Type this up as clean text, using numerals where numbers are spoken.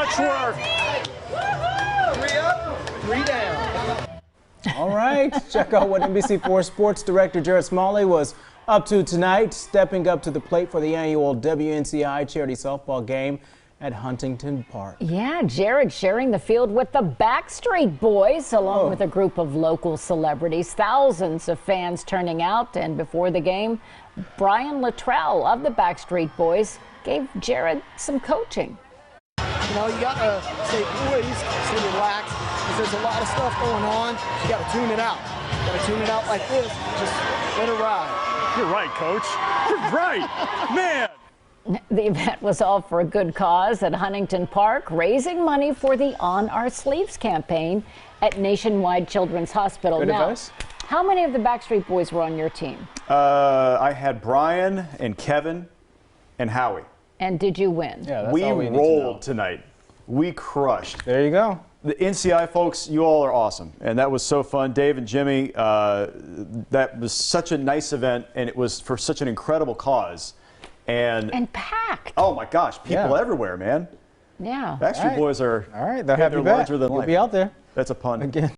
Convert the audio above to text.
much work. 3 up, 3 down. All right, check out what NBC4's sports director Jerod Smalley was up to tonight, stepping up to the plate for the annual WNCI charity softball game at Huntington Park. Yeah, Jerod sharing the field with the Backstreet Boys, along with a group of local celebrities. Thousands of fans turning out, and before the game, Brian Luttrell of the Backstreet Boys gave Jerod some coaching. You know, you got to stay poised, stay relaxed, because there's a lot of stuff going on. You got to tune it out. You got to tune it out like this. Just let it ride. You're right, Coach. You're right, man. The event was all for a good cause at Huntington Park, raising money for the On Our Sleeves campaign at Nationwide Children's Hospital. Good now, advice. How many of the Backstreet Boys were on your team? I had Brian and Kevin and Howie. And did you win? Yeah, that's We all we need to know. rolled tonight. We crushed. There you go. The NCI folks, you all are awesome. And that was so fun. Dave and Jimmy, that was such a nice event, and it was for such an incredible cause. And packed. oh my gosh, people Yeah. everywhere, man. Yeah. Backstreet Boys are All right, they'll have they're you back. larger than You'll life. be out there That's a pun. again.